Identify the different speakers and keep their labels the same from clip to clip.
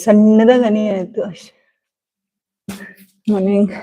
Speaker 1: ಸಣ್ಣದಾಗ ಹನಿ ಆಯ್ತು ಅಷ್ಟೇ. Morning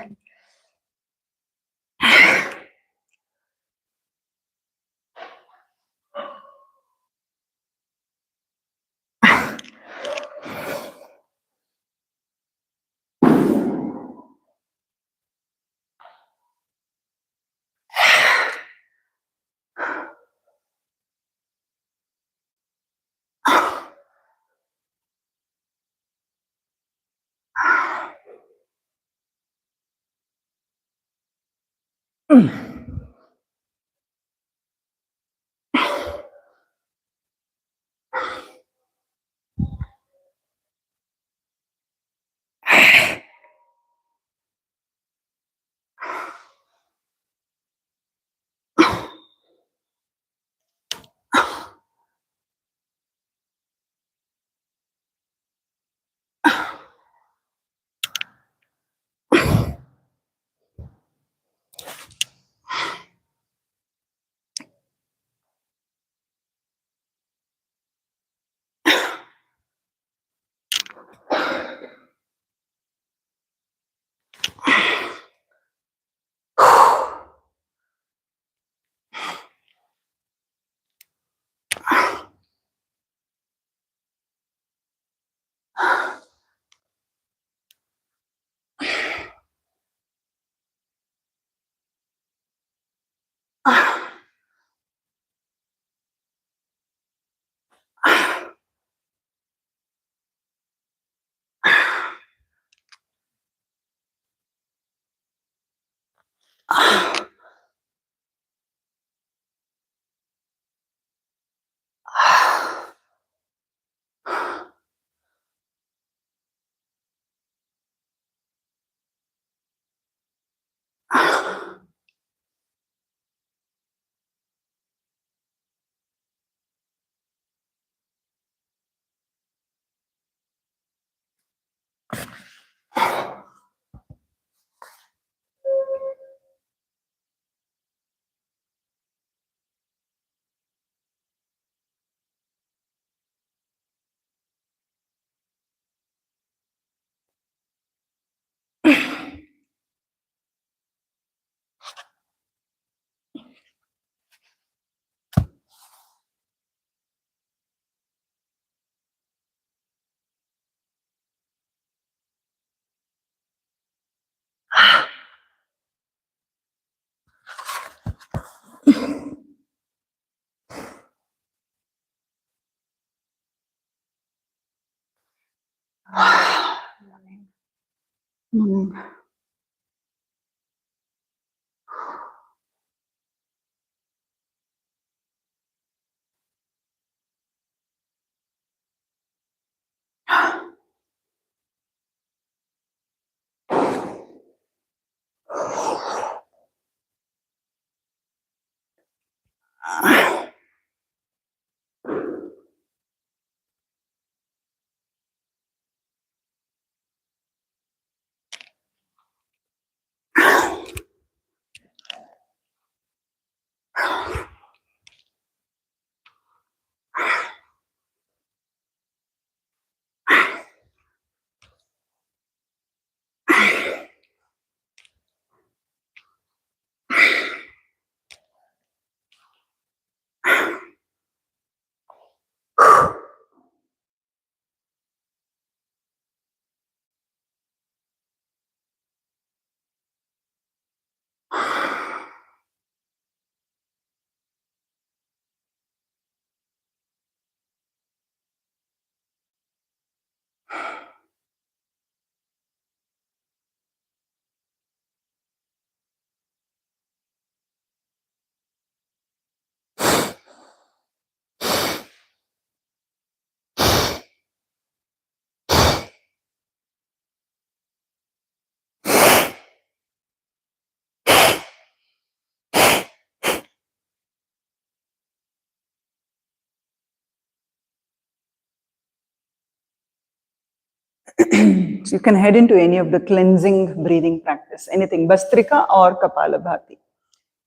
Speaker 1: So you can head into any of the cleansing breathing practice, anything, Bastrika or Kapalabhati,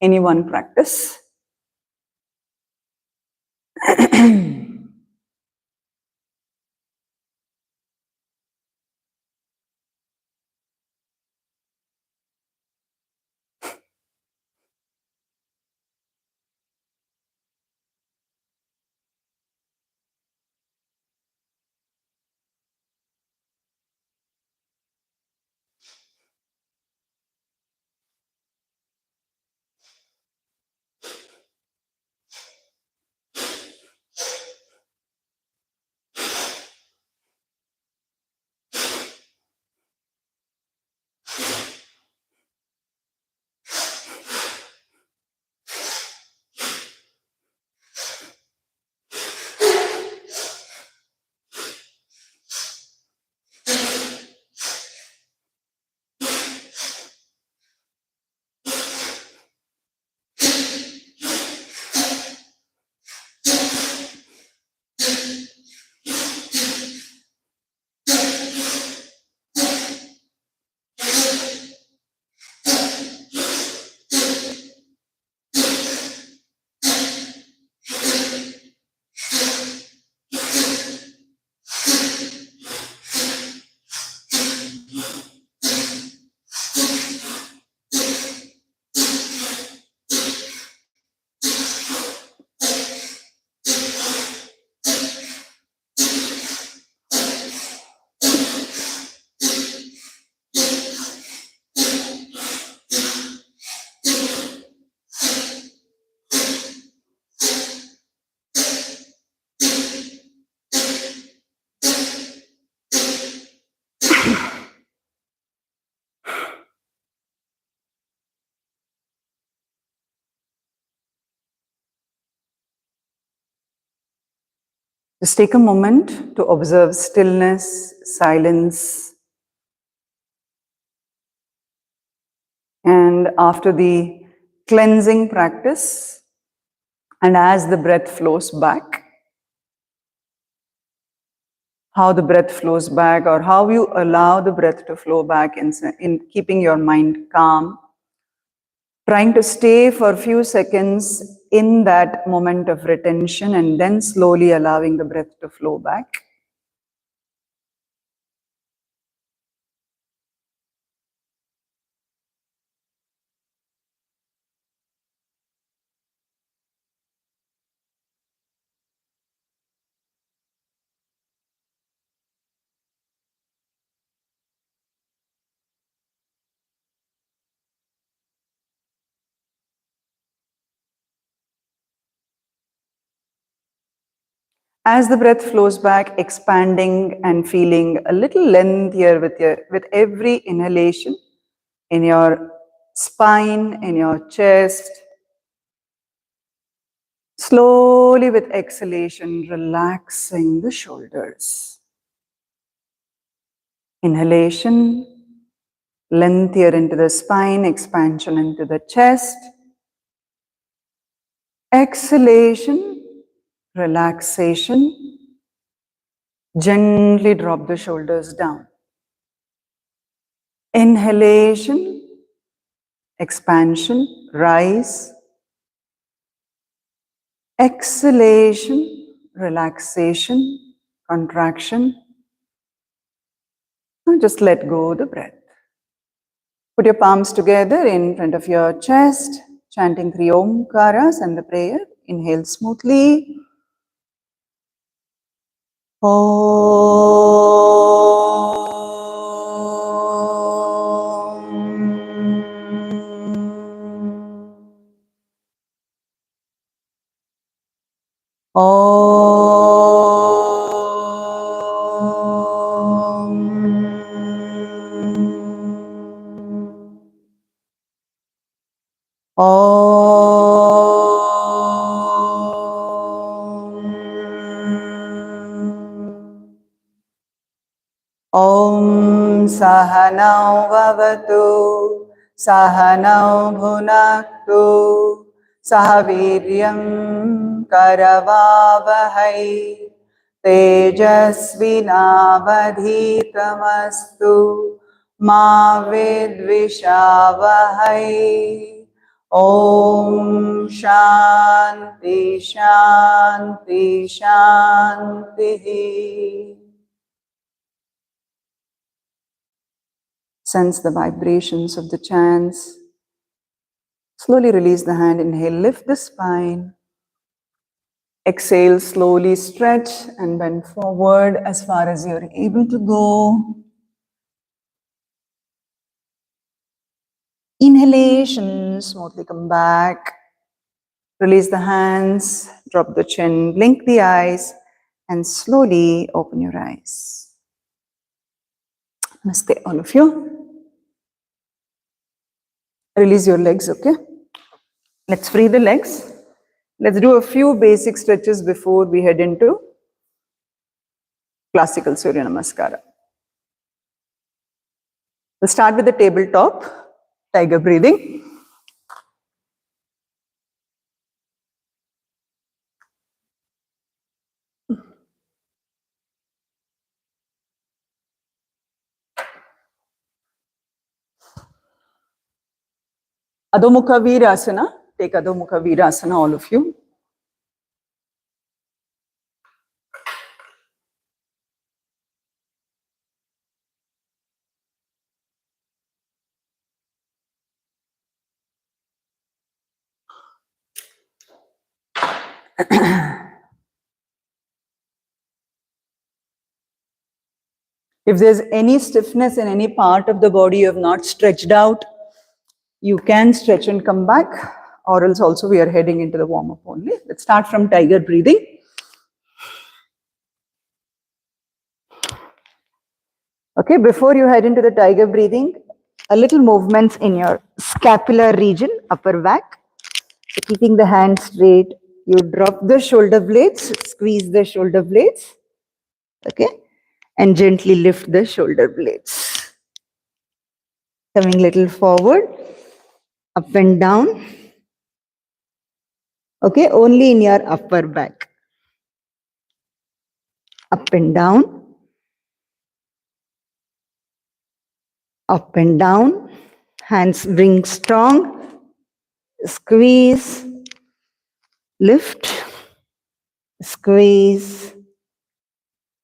Speaker 1: any one practice. Just take a moment to observe stillness, silence, and after the cleansing practice, and as the breath flows back, how the breath flows back, or how you allow the breath to flow back in keeping your mind calm, trying to stay for a few seconds in that moment of retention and then slowly allowing the breath to flow back. As the breath flows back, expanding and feeling a little lengthier with every inhalation in your spine, in your chest. Slowly with exhalation, relaxing the shoulders. Inhalation, lengthier into the spine, expansion into the chest. Exhalation, relaxation. Gently drop the shoulders down. Inhalation, expansion, rise. Exhalation, relaxation, contraction. And just let go the breath. Put your palms together in front of your chest, chanting 3 Omkaras and the prayer. Inhale smoothly. Om Sahanau Bhavatu Sahanau Bhunaktu Sahaviryam Karavavahai तेजस्विनावधीतमस्तु मा विद्विषावहै ॐ शान्ति शान्ति शान्तिः. Sense the vibrations of the chants. Slowly release the hand. Inhale, lift the spine. Exhale, slowly stretch and bend forward as far as you're able to go. Inhalation, smoothly come back. Release the hands, drop the chin, blink the eyes, and slowly open your eyes. Namaste, all of you. Release your legs, okay? Let's free the legs. Let's do a few basic stretches before we head into classical Surya Namaskara. We'll start with the tabletop, tiger breathing. Adho Mukha Virasana. Take Adho Mukha Virasana, all of you. If there's any stiffness in any part of the body you have not stretched out, you can stretch and come back, or else also we are heading into the warm-up only. Let's start from tiger breathing. Okay, before you head into the tiger breathing, a little movements in your scapular region, upper back. So keeping the hand straight, you drop the shoulder blades, squeeze the shoulder blades, okay, and gently lift the shoulder blades. Coming little forward, up and down, okay, only in your upper back. Up and down, up and down, hands bring strong, squeeze, lift, squeeze,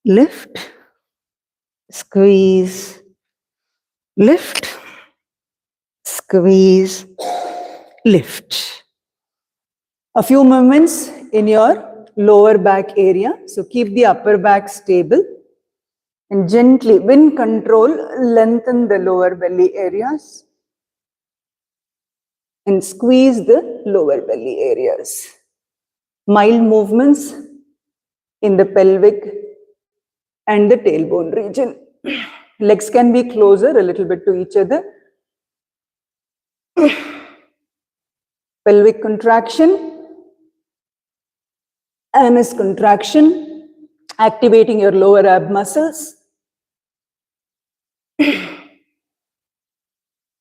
Speaker 1: lift, squeeze, lift, squeeze, lift. A few movements in your lower back area. So keep the upper back stable and gently, with control, lengthen the lower belly areas and squeeze the lower belly areas. Mild movements in the pelvic and the tailbone region. Legs can be closer a little bit to each other. Pelvic contraction, anus contraction, activating your lower ab muscles.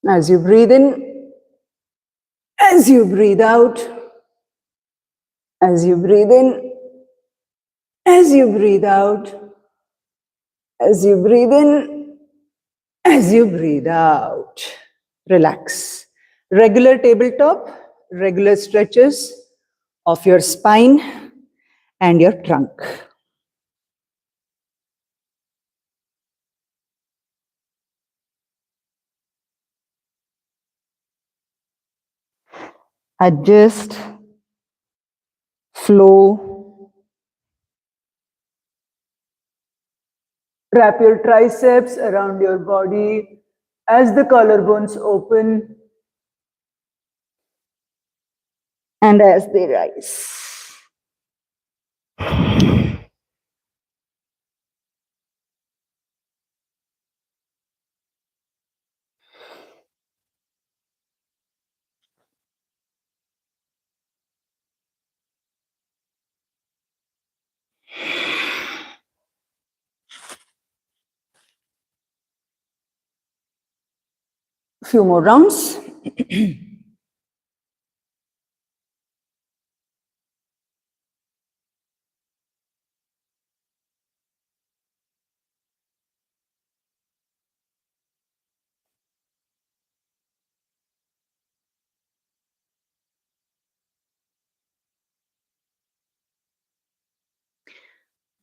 Speaker 1: As you breathe in, as you breathe out, as you breathe in, as you breathe out, as you breathe in, as you breathe out. Relax. Regular tabletop, regular stretches of your spine and your trunk. Adjust, flow. Wrap your triceps around your body as the collarbones open and as they rise. Few more rounds.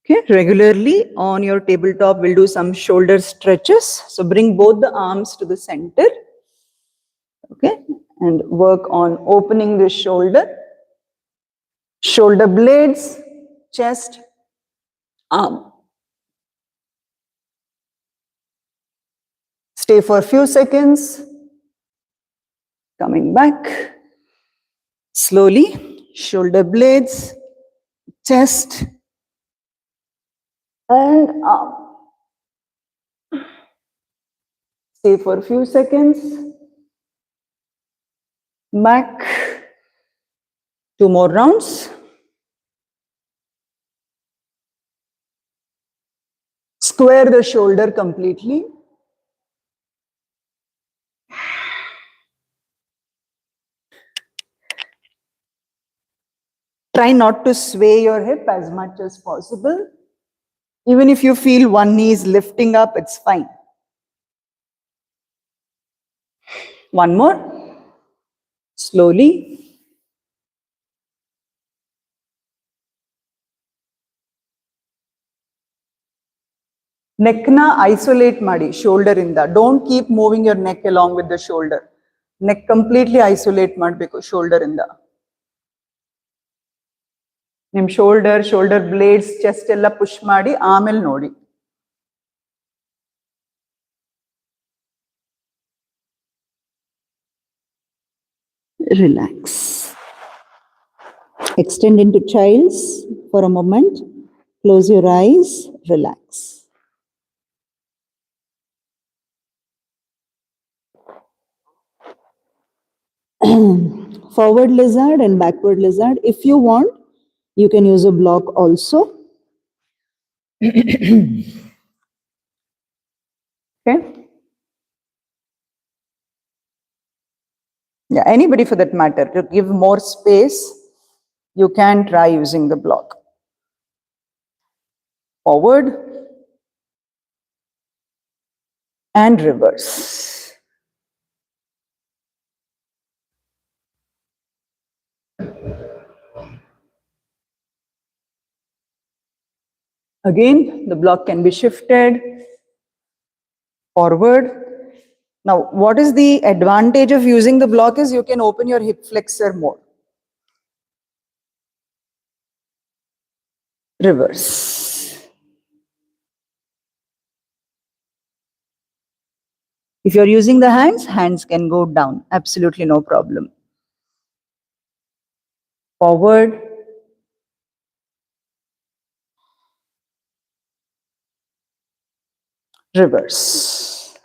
Speaker 1: Okay, regularly on your tabletop, we'll do some shoulder stretches. So bring both the arms to the center. Okay, and work on opening the shoulder blades, chest, arm. Stay for a few seconds. Coming back. Slowly, shoulder blades, chest, and arm. Stay for a few seconds. Back. 2 more rounds. Square the shoulder completely. Try not to sway your hip as much as possible. Even if you feel one knee is lifting up, it's fine. One more. Slowly. Neckna isolate ಮಾಡಿ shoulder ಇಂದ. Don't keep moving your neck along with the shoulder. Neck completely isolate ಮಾಡಬೇಕು shoulder ಇಂದ. ನಿಮ್ಮ shoulder blades, chest ಎಲ್ಲ push ಮಾಡಿ ಆಮೇಲೆ ನೋಡಿ. Relax. Extend into child's for a moment. Close your eyes. Relax. Forward lizard and backward lizard. If you want, you can use a block also. Okay. Yeah, anybody for that matter. To give more space, you can try using the block. Forward and reverse. Again, the block can be shifted forward. Now, what is the advantage of using the block is you can open your hip flexor more. Reverse. If you're using the hands can go down. Absolutely no problem. Forward. Reverse.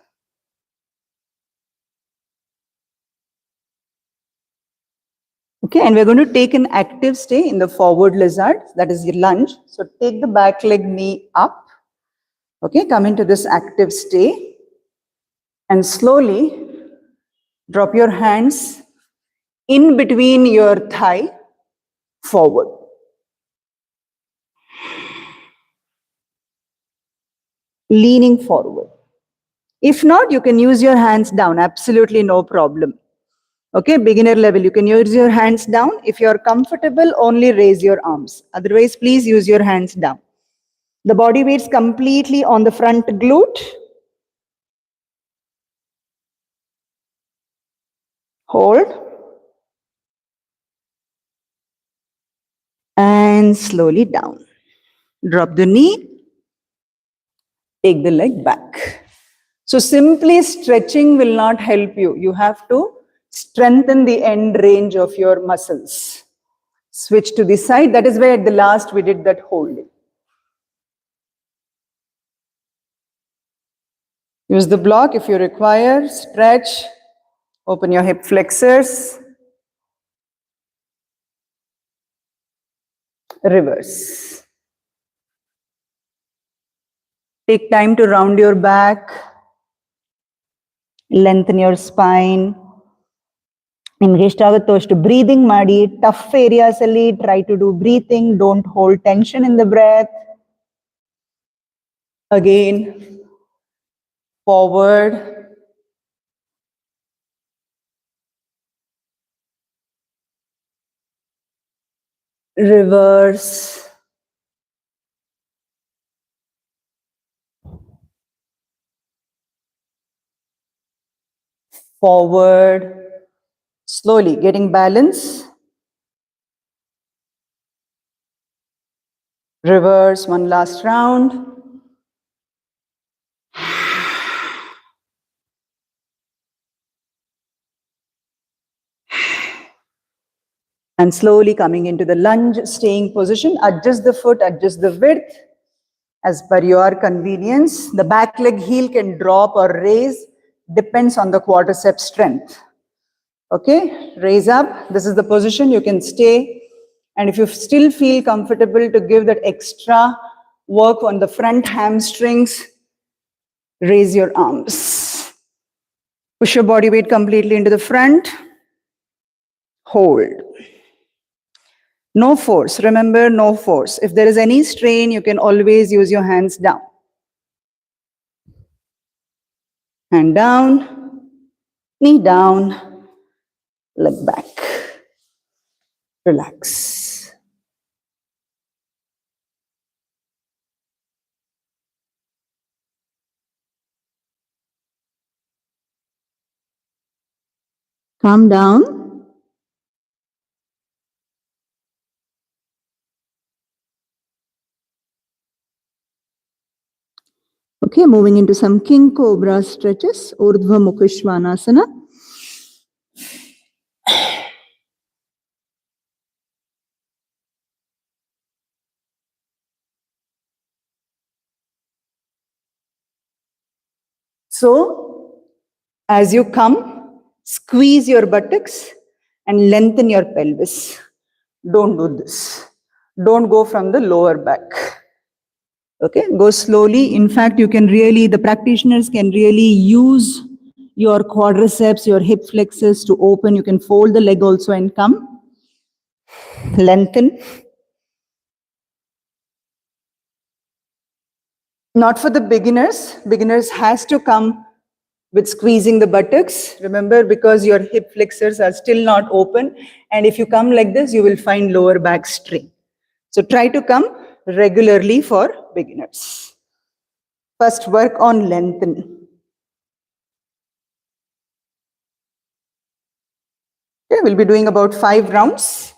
Speaker 1: Okay, and we're going to take an active stay in the forward lizard, that is the lunge. So take the back leg knee up. Okay, come into this active stay and slowly drop your hands in between your thigh forward. Leaning forward. If not, you can use your hands down, absolutely no problem. Okay, beginner level, you can use your hands down. If you're comfortable, only raise your arms. Otherwise, please use your hands down. The body weight's completely on the front glute. Hold. And slowly down. Drop the knee. Take the leg back. So simply stretching will not help you. You have to strengthen the end range of your muscles. Switch to the side. That is why at the last we did that holding. Use the block if you require. Stretch. Open your hip flexors. Reverse. Take time to round your back. Lengthen your spine. ನಿಮ್ಗೆ ಎಷ್ಟಾಗುತ್ತೋ ಅಷ್ಟು breathing ಮಾಡಿ. Tough areas ಅಲ್ಲಿ try to do breathing. Don't hold tension in the breath. Again, forward. Reverse. forward, slowly getting balance. Reverse, one last round. And slowly coming into the lunge, staying position. Adjust the foot, adjust the width as per your convenience. The back leg heel can drop or raise, depends on the quadricep strength. Okay, raise up. This is the position. You can stay. And if you still feel comfortable to give that extra work on the front hamstrings, raise your arms. Push your body weight completely into the front. Hold. No force. Remember, no force. If there is any strain, you can always use your hands down. Hand down, knee down, leg back. Relax. Calm down. Okay, moving into some King Cobra stretches, Urdhva Mukha Svanasana. So, as you come, squeeze your buttocks and lengthen your pelvis. Don't do this. Don't go from the lower back. Okay, go slowly. In fact, you can really, the practitioners can really use your quadriceps, your hip flexors to open. You can fold the leg also and come. Lengthen. Not for the beginners. Beginners has to come with squeezing the buttocks. Remember, because your hip flexors are still not open. And if you come like this, you will find lower back strain. So try to come regularly for beginners. First, work on lengthen. Okay, we'll be doing about 5 rounds.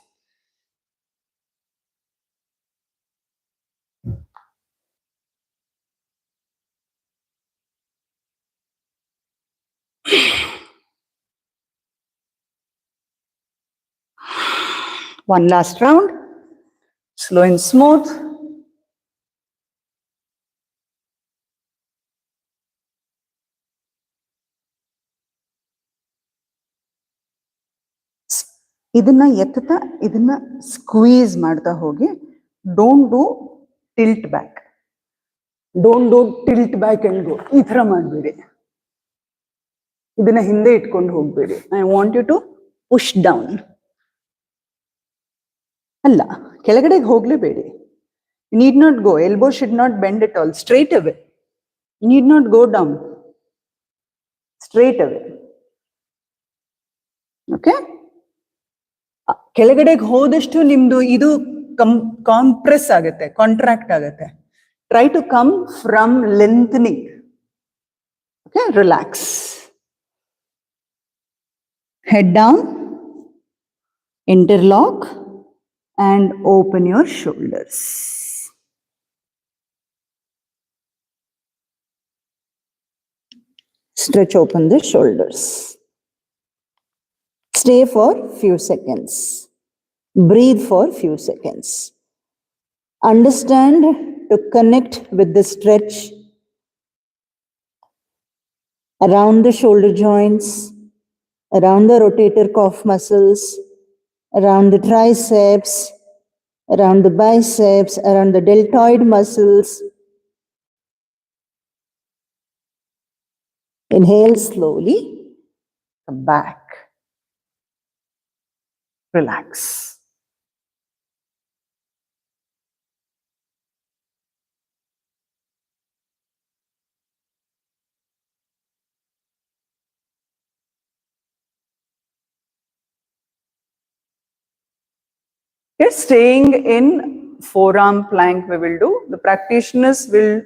Speaker 1: One last round. Slow and smooth. ಇದನ್ನ ಎತ್ತುತ್ತಾ ಇದನ್ನ squeeze ಮಾಡ್ತಾ ಹೋಗಿ. Don't do tilt back. Don't do tilt back and go. ಈ ತರ ಮಾಡಬೇಡಿ. ಇದನ್ನ ಹಿಂದೆ ಇಟ್ಕೊಂಡು ಹೋಗ್ಬೇಡಿ. I want you to push down. ಅಲ್ಲ, ಕೆಳಗಡೆಗೆ ಹೋಗ್ಲೇಬೇಡಿ. You need not go. Elbow should not bend at all. Straight away. You need not go down. Straight away. Okay? ಕೆಳಗಡೆಗೆ ಹೋದಷ್ಟು ನಿಮ್ದು ಇದು ಕಾಂಪ್ರೆಸ್ ಆಗುತ್ತೆ, ಕಾಂಟ್ರಾಕ್ಟ್ ಆಗುತ್ತೆ. Try to come from lengthening. Okay, relax. Head down, interlock and open your shoulders. Stretch open the shoulders. Stay for few seconds. Breathe for few seconds. Understand to connect with the stretch around the shoulder joints, around the rotator cuff muscles, around the triceps, around the biceps, around the deltoid muscles. Inhale slowly, come back. Relax. Okay, staying in forearm plank we will do. The practitioners will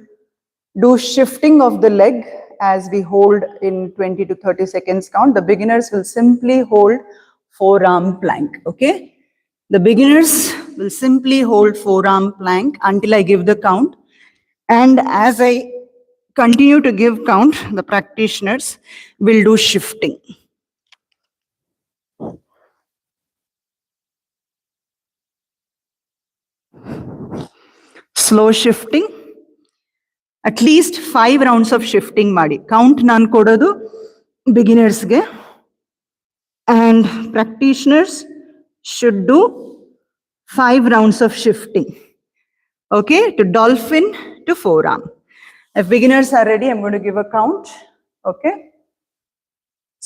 Speaker 1: do shifting of the leg as we hold in 20 to 30 seconds count. The beginners will simply hold forearm plank, okay? The beginners will simply hold forearm plank until I give the count. And as I continue to give count, the practitioners will do shifting. Slow shifting. At least 5 rounds of shifting ಮಾಡಿ. Count ನಾನು ಕೊಡೋದು beginnersಗೆ. And practitioners should do 5 rounds of shifting. Okay, to dolphin to forearm. If beginners are ready, I'm going to give a count. Okay.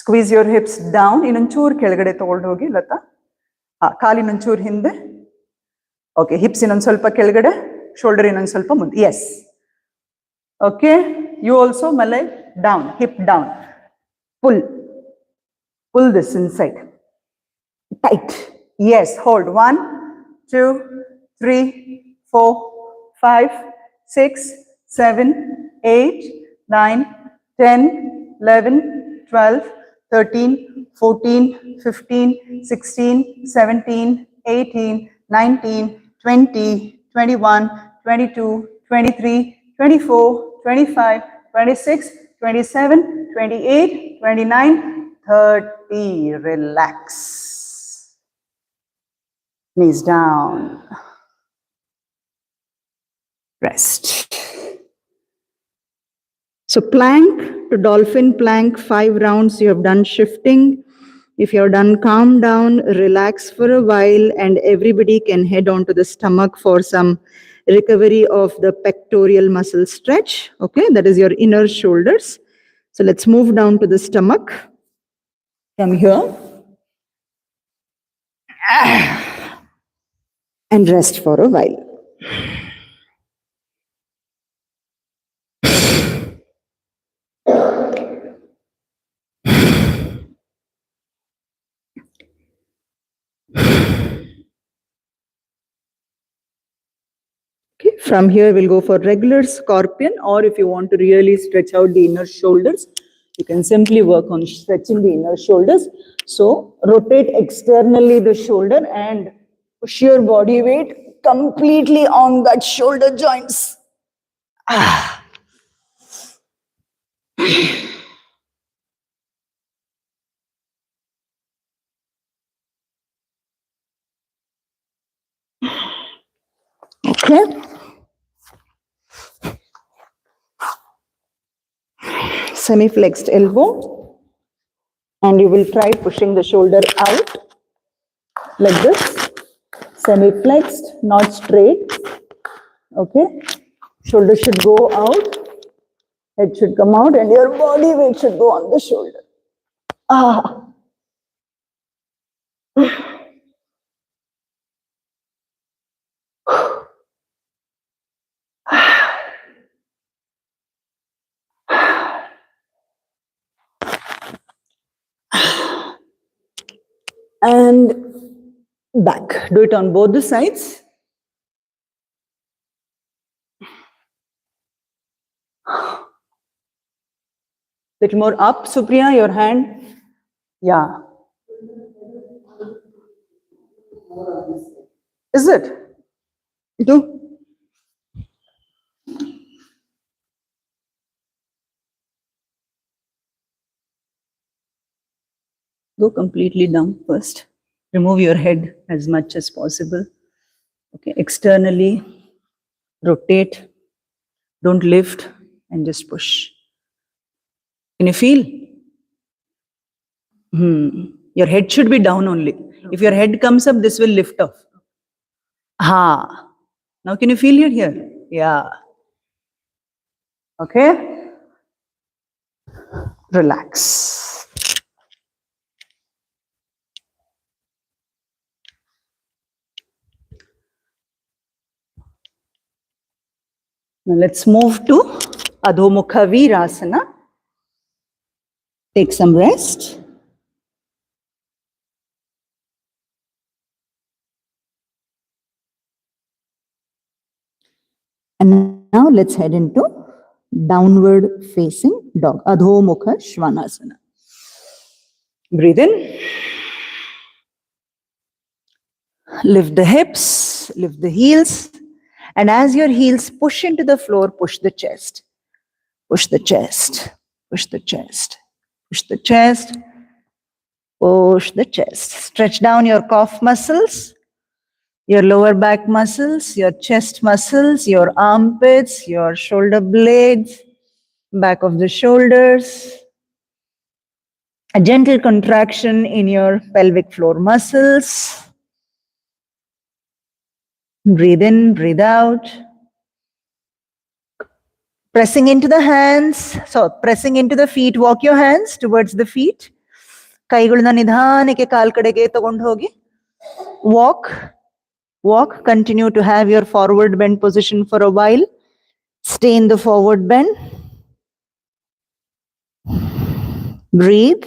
Speaker 1: Squeeze your hips down. ಇನ್ನೊಂಚೂರು ಕೆಳಗಡೆ ತಗೊಂಡು ಹೋಗಿ ಲತಾ. ಕಾಲು ಇನ್ನೊಂಚೂರು ಹಿಂದೆ. Okay, hips ಇನ್ನೊಂದು ಸ್ವಲ್ಪ ಕೆಳಗಡೆ, shoulder ಇನ್ನೊಂದು ಸ್ವಲ್ಪ ಮುಂದೆ. Yes. Okay, you also Malay, down, hip down. Pull this inside. Tight. Yes, hold. 1, 2, 3, 4, 5, 6, 7, 8, 9, 10, 11, 12, 13, 14, 15, 16, 17, 18, 19, 20, 21, 22, 23, 24, 25, 26, 27, 28, 29, 30. Relax. Knees down. Rest. So plank to dolphin plank, 5 rounds. You have done shifting. If you're done, calm down, relax for a while, and everybody can head on to the stomach for some recovery of the pectoral muscle stretch. Okay, that is your inner shoulders. So let's move down to the stomach. From here. And rest for a while. Okay, from here we'll go for regular scorpion, or if you want to really stretch out the inner shoulders, you can simply work on stretching the inner shoulders. So rotate externally the shoulder and push your body weight completely on that shoulder joints. Okay. Semi-flexed elbow. And you will try pushing the shoulder out like this. Semi-flexed, not straight. Okay. Shoulder should go out. Head should come out and your body weight should go on the shoulder. And back. Do it on both the sides. Little more up, Supriya, your hand. Yeah. Is it? Do. Go completely down first. Remove your head as much as possible. Okay, externally, rotate. Don't lift and just push. Can you feel? Your head should be down only. If your head comes up, this will lift off. Now can you feel it here? Yeah. Okay. Relax. Now let's move to Adho Mukha Virasana. Take some rest. And now let's head into downward facing dog, Adho Mukha Svanasana. Breathe in. Lift the hips, lift the heels. And as your heels push into the floor, push the chest. Push the chest. Push the chest. Push the chest. Push the chest. Stretch down your calf muscles, your lower back muscles, your chest muscles, your armpits, your shoulder blades, back of the shoulders. A gentle contraction in your pelvic floor muscles. Breathe in, breathe out. Pressing into the hands, so pressing into the feet, walk your hands towards the feet. ಕೈಗಳನ್ನ ನಿಧಾನಕ್ಕೆ ಕಾಲ್ ಕಡೆಗೆ ತಗೊಂಡು ಹೋಗಿ. Walk, continue to have your forward bend position for a while. Stay in the forward bend. Breathe.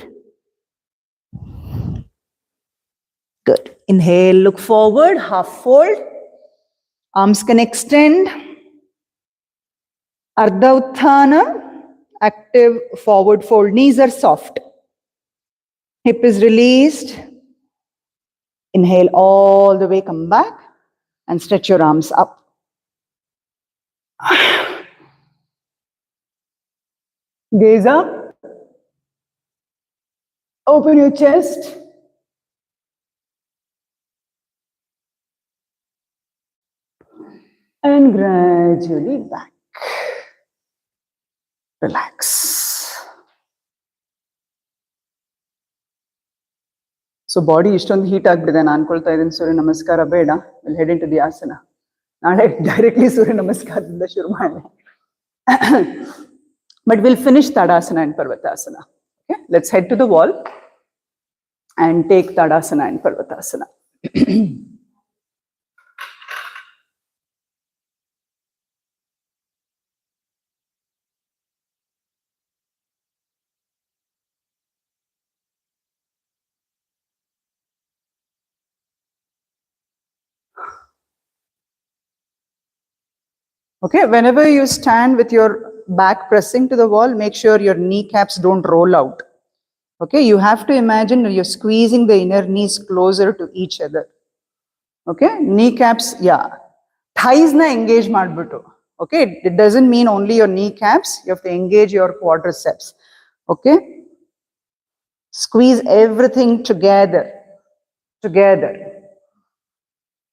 Speaker 1: Good. Inhale, look forward, half fold. Arms can extend. Ardha Utthana, active forward fold. Knees are soft. Hip is released. Inhale all the way, come back and stretch your arms up. Gaze up. Open your chest. And gradually back. Relax. So body ಇಷ್ಟೊಂದು heat ಆಗ್ಬಿಟ್ಟಿದೆ. ನಾನು ಅನ್ಕೊಳ್ತಾ ಇದ್ದೀನಿ ಸೂರ್ಯ ನಮಸ್ಕಾರ ಬೇಡ. We'll head into the asana. ನಾಳೆ directly ಸೂರ್ಯ ನಮಸ್ಕಾರದಿಂದ ಶುರು ಮಾಡೋಣ. But we'll finish Tadasana and Parvatasana. Okay, let's head to the wall and take Tadasana and Parvatasana. Okay, whenever you stand with your back pressing to the wall, make sure your kneecaps don't roll out. Okay, you have to imagine you're squeezing the inner knees closer to each other. Okay, kneecaps, yeah. Thighs na engage madbitu. Okay, it doesn't mean only your kneecaps, you have to engage your quadriceps. Okay, squeeze everything together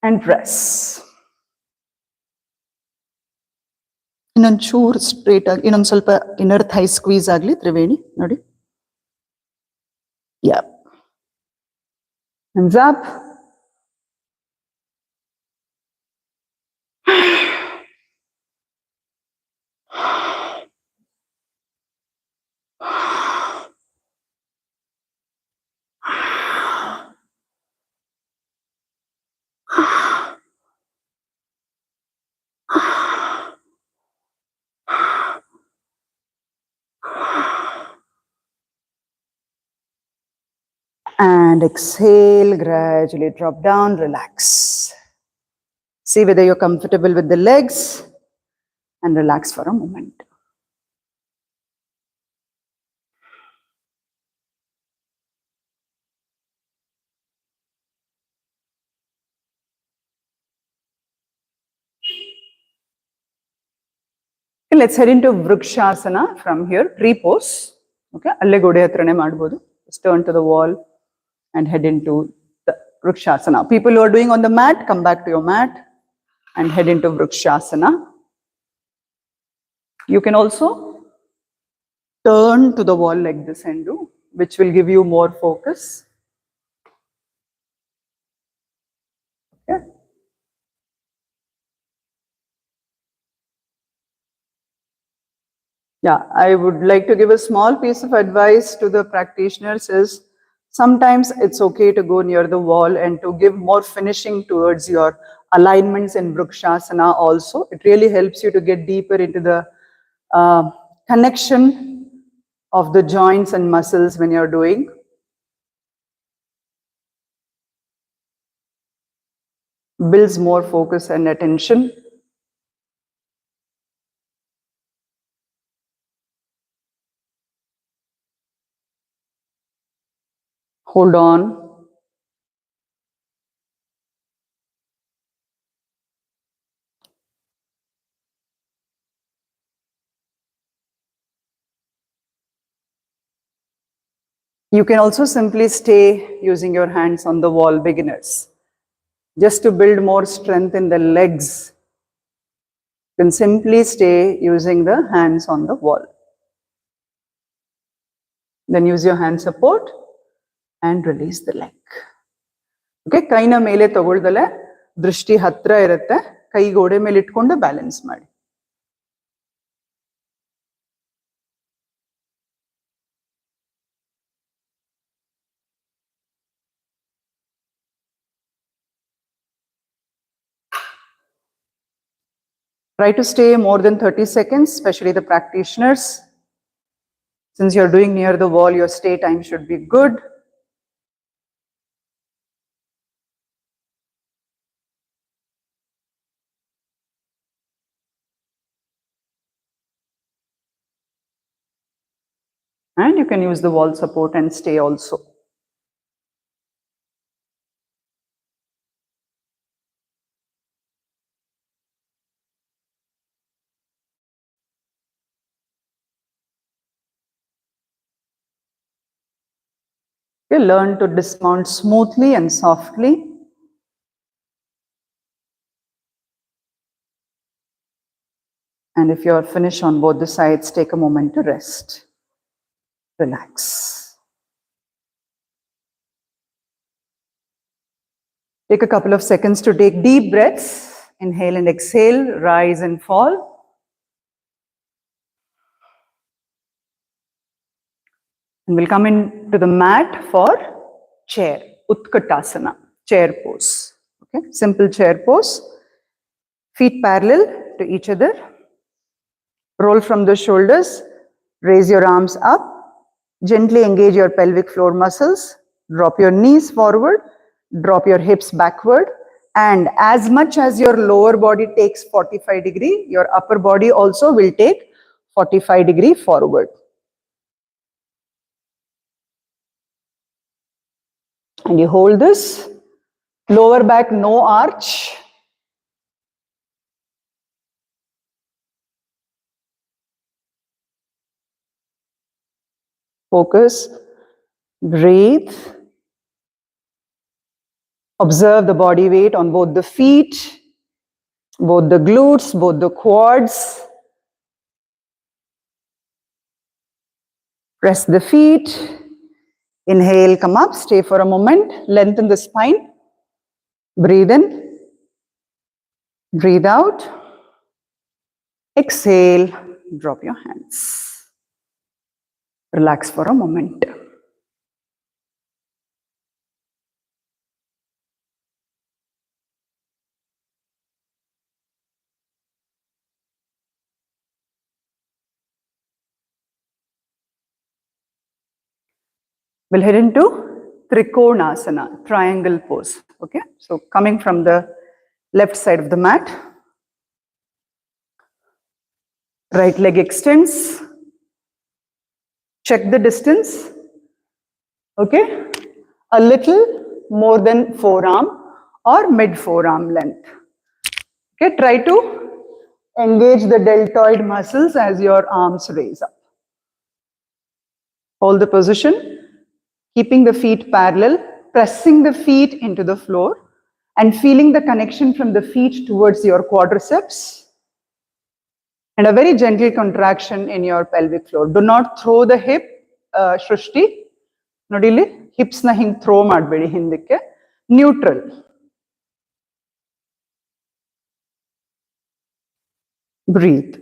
Speaker 1: and press. ಇನ್ನೊಂಚೂರು straight ಆಗಿ ಇನ್ನೊಂದು ಸ್ವಲ್ಪ inner thigh squeeze ಆಗಲಿ ತ್ರಿವೇಣಿ ನೋಡಿ. Yeah hands up. And exhale, gradually drop down, relax. See whether you're comfortable with the legs and relax for a moment. Okay, let's head into Vrikshasana from here, tree pose. Okay, alle gode hatrane madbodu. Just turn to the wall and head into the Vrikshasana. People who are doing on the mat, come back to your mat and head into Vrikshasana. You can also turn to the wall like this and do, which will give you more focus. Okay. Yeah, I would like to give a small piece of advice to the practitioners is sometimes it's okay to go near the wall and to give more finishing towards your alignments in Vrikshasana also. It really helps you to get deeper into the connection of the joints and muscles when you're doing. Builds more focus and attention. Hold on. You can also simply stay using your hands on the wall, beginners. Just to build more strength in the legs, you can simply stay using the hands on the wall. Then use your hand support and release the leg. Okay, kaina mele tagoldale, drishti hatra irutte, kai gode mele itkondu balance ಮಾಡಿ. Try to stay more than 30 seconds, especially the practitioners. Since you're doing near the wall, your stay time should be good. And you can use the wall support and stay also. Okay, learn to dismount smoothly and softly. And if you're finished on both the sides, take a moment to rest. Relax. Take a couple of seconds to take deep breaths. Inhale and exhale, rise and fall. And we'll come into the mat for chair, Utkatasana, chair pose. Okay, simple chair pose. Feet parallel to each other. Roll from the shoulders. Raise your arms up. Gently engage your pelvic floor muscles. Drop your knees forward. Drop your hips backward. And as much as your lower body takes 45 degree, your upper body also will take 45 degree forward. And you hold this. Lower back, no arch. Focus. Breathe. Observe the body weight on both the feet, both the glutes, both the quads. Press the feet. Inhale, come up, stay for a moment, lengthen the spine. Breathe in, breathe out. Exhale, drop your hands. Relax for a moment. We'll head into Trikonasana, triangle pose. Okay, so coming from the left side of the mat, right leg extends. Check the distance. Okay, a little more than forearm or mid forearm length. Okay, try to engage the deltoid muscles as your arms raise up. Hold the position, keeping the feet parallel, pressing the feet into the floor and feeling the connection from the feet towards your quadriceps and a very gentle contraction in your pelvic floor. Do not throw the hip, Shrishti. Nodili, hips na hing throw madbedi hindikke. Neutral. Breathe.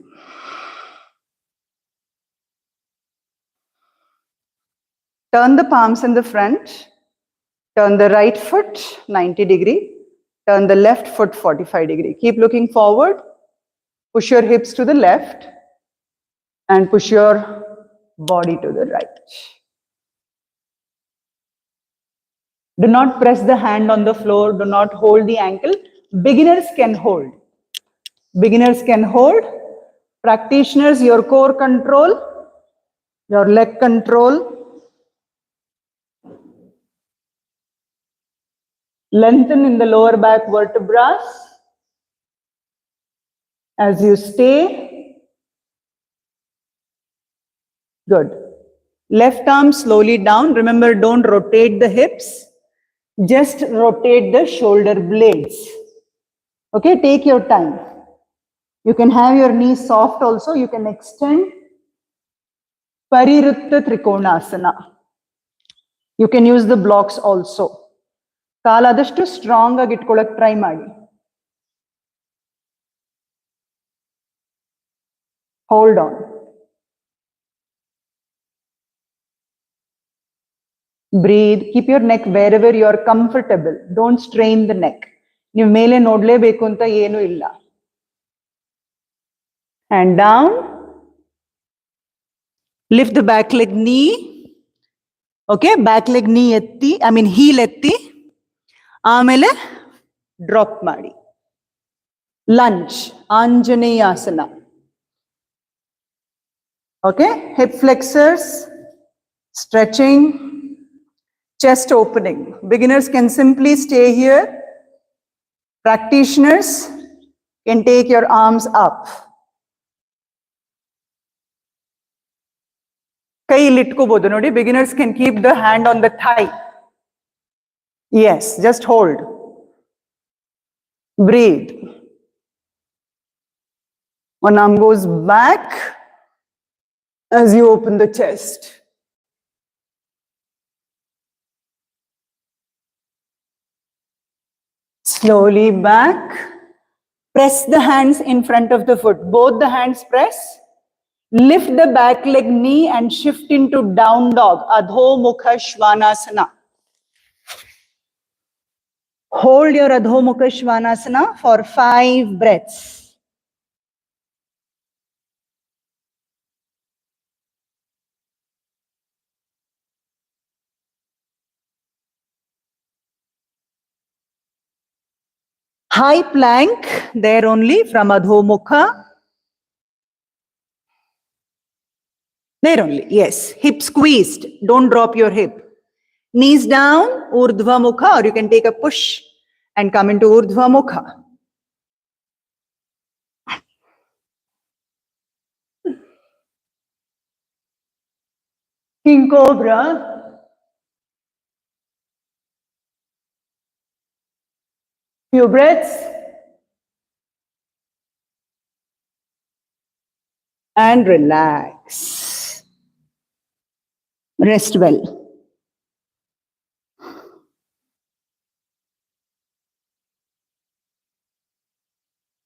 Speaker 1: Turn the palms in the front. Turn the right foot 90 degree. Turn the left foot 45 degree. Keep looking forward. Push your hips to the left and push your body to the right. Do not press the hand on the floor. Do not hold the ankle. Beginners can hold. Beginners can hold. Practitioners, your core control, your leg control. Lengthen in the lower back vertebrae as you stay. Good. Left arm slowly down. Remember, don't rotate the hips. Just rotate the shoulder blades. Okay, take your time. You can have your knees soft also. You can extend Parirutta Trikonasana. You can use the blocks also. ಕಾಲಾದಷ್ಟು strong ಆಗಿ ಇಟ್ಕೊಳ್ಳೋಕೆ try ಮಾಡಿ. Hold on. Breathe. Keep your neck wherever you are comfortable. Don't strain the neck. ನೀವು ಮೇಲೆ ನೋಡ್ಲೇಬೇಕು ಅಂತ ಏನೂ ಇಲ್ಲ. Hand down. Lift the back leg knee. Okay, back leg knee etti, heel etti. ಆಮೇಲೆ ಡ್ರಾಪ್ ಮಾಡಿ. Lunge, Anjaneyasana. Okay, hip flexors, stretching, chest opening. Beginners can simply stay here. Practitioners can take your arms up. ಕೈ ಇಲ್ಲಿ ಇಟ್ಕೋಬಹುದು ನೋಡಿ. Beginners can keep the hand on the thigh. Yes, just hold. Breathe. One arm goes back as you open the chest. Slowly back. Press the hands in front of the foot. Both the hands press. Lift the back leg knee and shift into down dog. Adho Mukha Svanasana. Hold your Adho Mukha Svanasana for 5 breaths. High plank, there only from Adho Mukha. There only, yes. Hip squeezed, don't drop your hip. Knees down, Urdhva Mukha, or you can take a push and come into Urdhva Mukha. King Cobra. Few breaths. And relax. Rest well.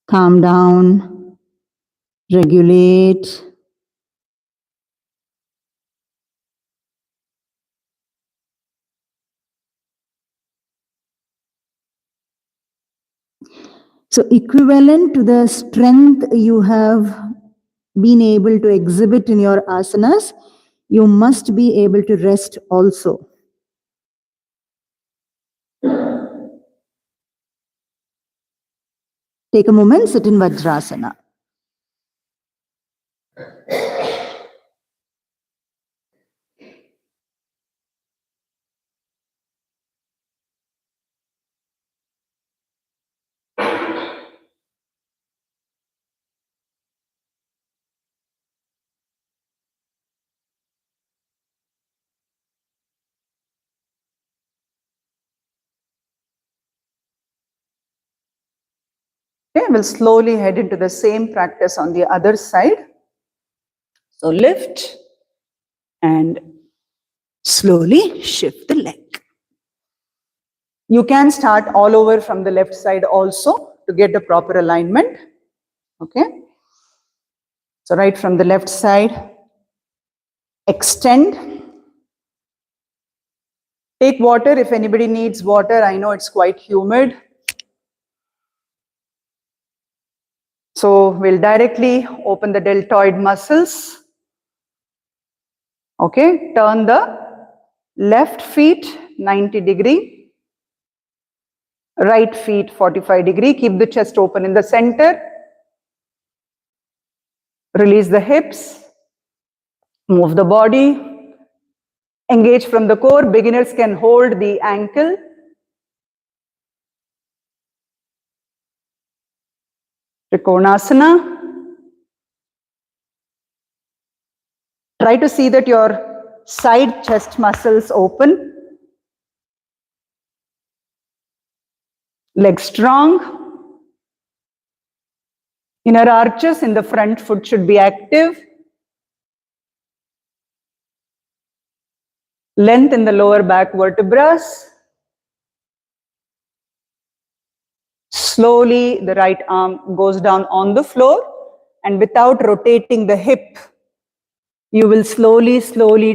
Speaker 1: Calm down. Regulate. So equivalent to the strength you have been able to exhibit in your asanas, you must be able to rest also. Take a moment, sit in Vajrasana. Okay, we'll slowly head into the same practice on the other side. So lift and slowly shift the leg. You can start all over from the left side also to get the proper alignment. Okay. So right from the left side, extend. Take water if anybody needs water. I know it's quite humid. So we'll directly open the deltoid muscles. Okay, turn the left feet 90 degree, right feet 45 degree. Keep the chest open in the center. Release the hips. Move the body. Engage from the core. Beginners can hold the ankle. Trikonasana. Try to see that your side chest muscles open. Legs strong. Inner arches in the front foot should be active. Length in the lower back vertebrae. Slowly, the right arm goes down on the floor, and without rotating the hip, you will slowly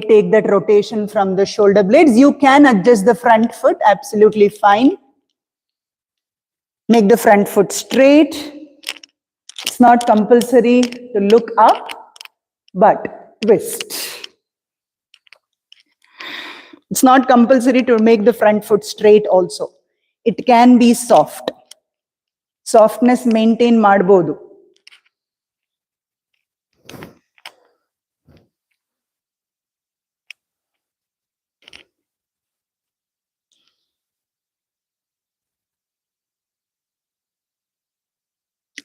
Speaker 1: take that rotation from the shoulder blades. You can adjust the front foot, absolutely fine. Make the front foot straight. It's not compulsory to look up, but twist. It's not compulsory to make the front foot straight also. It can be soft. Softness maintain ಮಾಡಬಹುದು.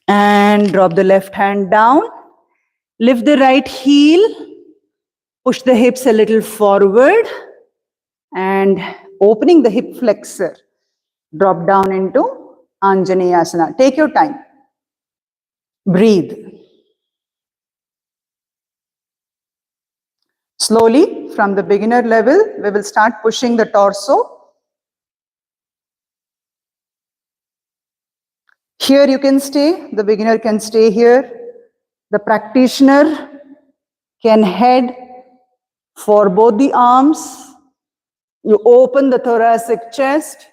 Speaker 1: And drop the left hand down. Lift the right heel. Push the hips a little forward. And opening the hip flexor. Drop down into Anjaneyasana. Take your time. Breathe. Slowly, from the beginner level, we will start pushing the torso. Here you can stay, the beginner can stay here. The practitioner can head for both the arms. You open the thoracic chest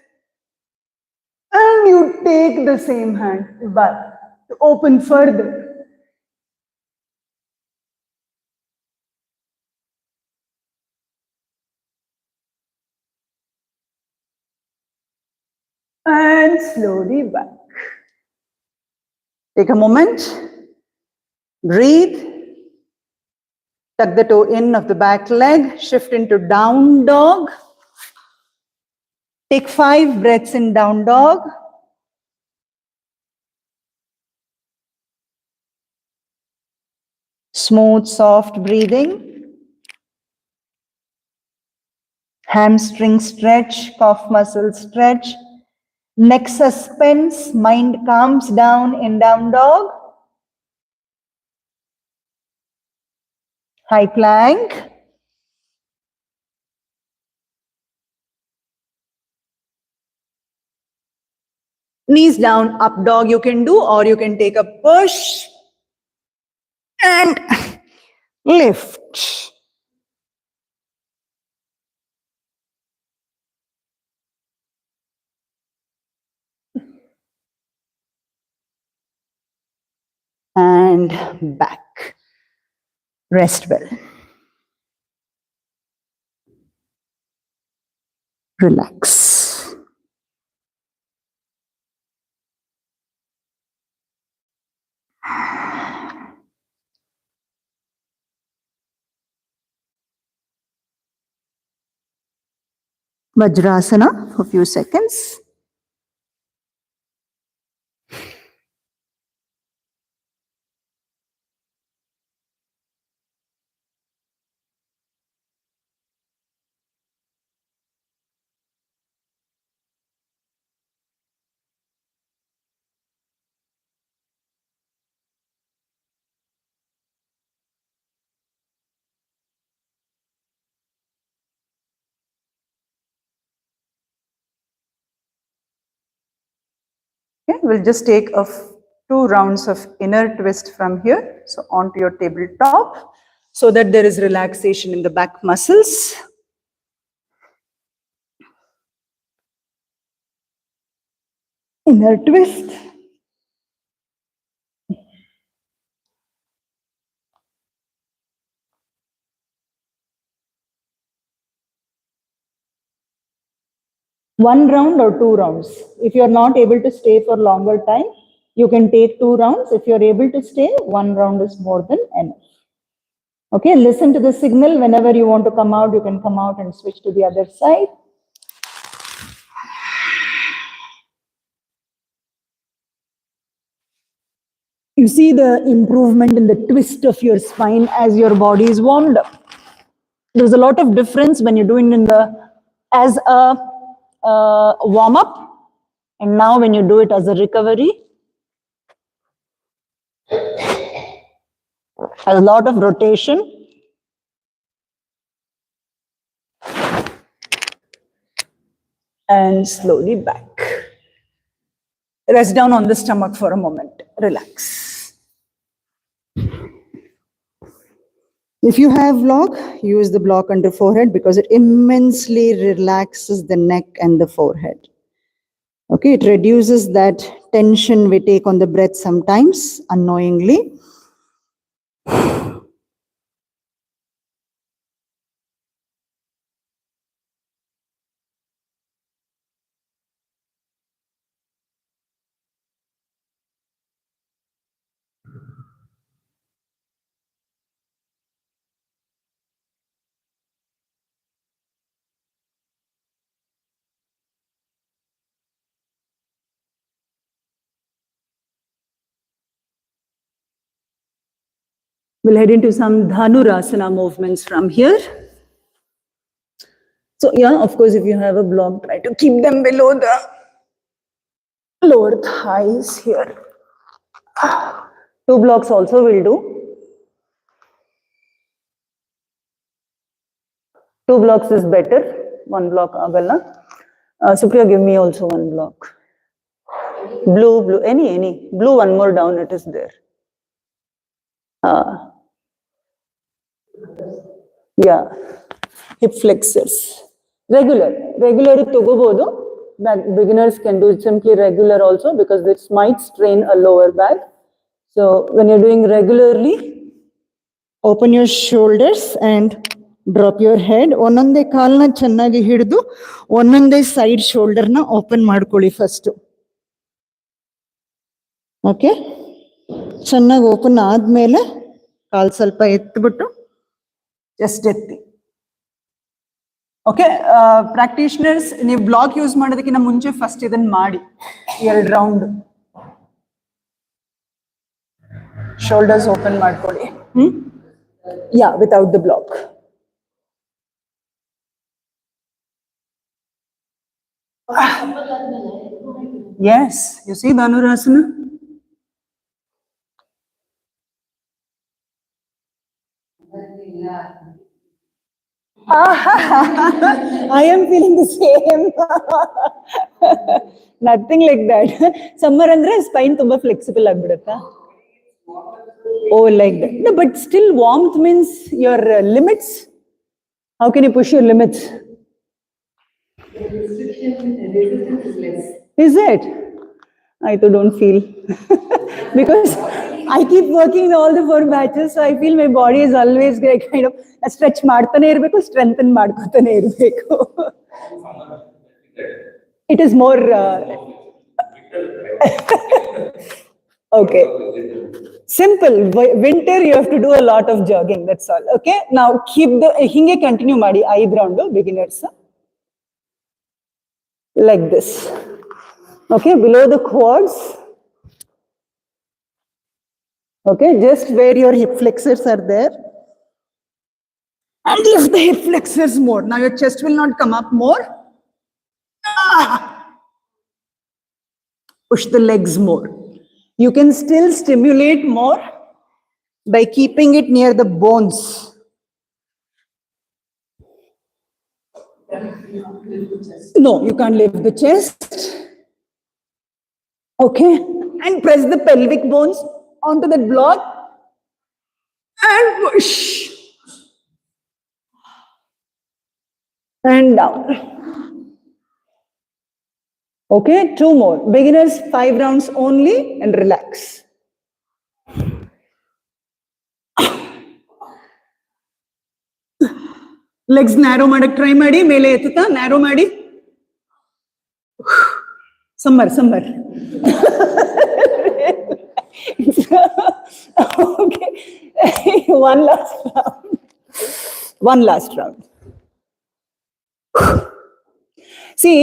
Speaker 1: and you take the same hand back to open further. And slowly back. Take a moment, breathe, tuck the toe in of the back leg, shift into down dog. Take 5 breaths in down dog. Smooth, soft breathing. Hamstring stretch, calf muscle stretch. Neck suspends, mind calms down in down dog. High plank. Knees down, up dog you can do, or you can take a push and lift. And back. Rest well. Relax. Vajrasana for a few seconds. Okay, we'll just take 2 rounds of inner twist from here, so onto your tabletop, so that there is relaxation in the back muscles. Inner twist. One round or 2 rounds. If you're not able to stay for longer time, you can take 2 rounds. If you're able to stay, 1 round is more than enough. Okay, listen to the signal. Whenever you want to come out, you can come out and switch to the other side. You see the improvement in the twist of your spine as your body is warmed up. There's a lot of difference when you're doing in the as a warm up, and now when you do it as a recovery. A lot of rotation. And slowly back. Rest down on the stomach for a moment. Relax. If you have block, use the block under forehead because it immensely relaxes the neck and the forehead. Okay, it reduces that tension we take on the breath sometimes unknowingly. We'll head into some Dhanurasana movements from here. So yeah, of course, if you have a block, try to keep them below the lower thighs here. 2 blocks also will do. 2 blocks is better. 1 block agala. Supriya, give me also 1 block. Blue, any. Blue, 1 more down, it is there. Yeah, hip flexors. Regular togobodu. Beginners can do it simply regular also because this might strain a lower back. So when you're doing regularly, open your shoulders and drop your head. Ononde kaalna chennagi hididu, ononde side shoulder na open ಮಾಡ್ಕೊಳ್ಳಿ first. Okay? ಚೆನ್ನಾಗಿ open ಆದ್ಮೇಲೆ ಕಾಲ್ ಸ್ವಲ್ಪ ಎತ್ತಿಬಿಟ್ಟು just ಎತ್ತಿ. Okay, practitioners ನೀವು block use ಮಾಡೋದಕ್ಕಿಂತ ಮುಂಚೆ first ಇದನ್ನ ಮಾಡಿ 2 ರೌಂಡ್ ಶೋಲ್ಡರ್ಸ್ ಓಪನ್ ಮಾಡ್ಕೊಳ್ಳಿ. Yeah, without the block. Yes, you see Dhanurasana? I am feeling the same. Nothing like that. Summer andre spine tumba flexible agbidutta. Oh, like that. No, but still warmth means your limits. How can you push your limits? Resistance is less. Is it? I too don't feel. Because I keep working in all the 4 batches, so I feel my body is always kind of stretch ಮಾಡ್ತಾನೆ ಇರಬೇಕು, strengthen ಮಾಡ್ಕೊತಾನೆ ಇರಬೇಕು. It is more okay. Simple. Winter you have to do a lot of jogging, that's all. Okay, now keep the hinge continue ಮಾಡಿ 5 round beginners like this. Okay, below the quads. Okay, just where your hip flexors are there. And lift the hip flexors more. Now your chest will not come up more. Push the legs more. You can still stimulate more by keeping it near the bones. No, you can't lift the chest. Okay, and press the pelvic bones onto that block and push. And down. Okay, 2 more. Beginners, 5 rounds only and relax. Legs narrow madak try ಮಾಡಿ, ಮೇಲೆ ಎತ್ತುತ್ತಾ narrow ಮಾಡಿ. Summer. Okay, one last round. See,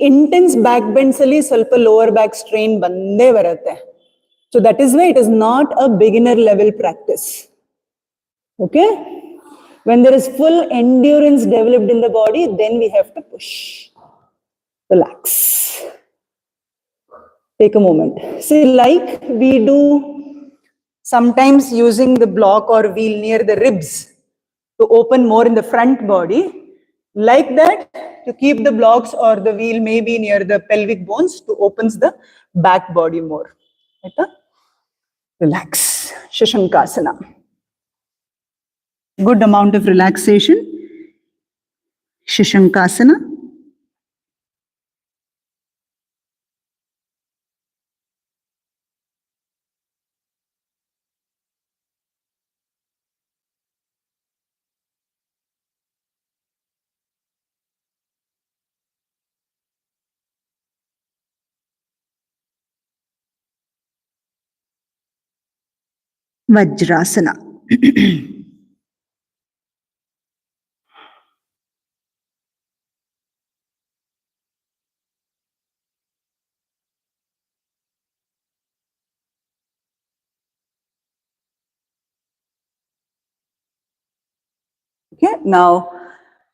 Speaker 1: intense back bends ಅಲ್ಲಿ ಸ್ವಲ್ಪ lower back strain ಬಂದೇ ಬರುತ್ತೆ. So that is why it is not a beginner level practice. Okay? When there is full endurance developed in the body, then we have to push. Relax. Take a moment. See, like we do sometimes using the block or wheel near the ribs to open more in the front body. Like that, to keep the blocks or the wheel maybe near the pelvic bones to opens the back body more. Relax. Shashankasana. Good amount of relaxation. Shashankasana. Vajrasana. Okay, now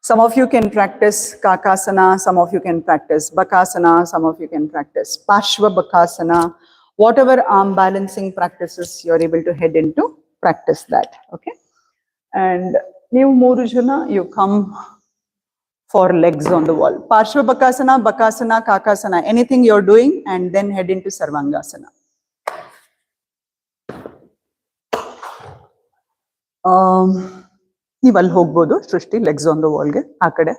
Speaker 1: some of you can practice Kakasana, some of you can practice Bakasana, some of you can practice Pashva Bakasana, whatever arm balancing practices you're able to head into, practice that. Okay, and New Murujana, you come for legs on the wall. Parshva Bakasana, Bakasana, Kakasana, anything you're doing, and then head into Sarvangasana. ನೀವು ಅಲ್ಲಿ ಹೋಗ್ಬೋದು ಸೃಷ್ಟಿ legs on the ವಾಲ್ಗೆ ಆ ಕಡೆ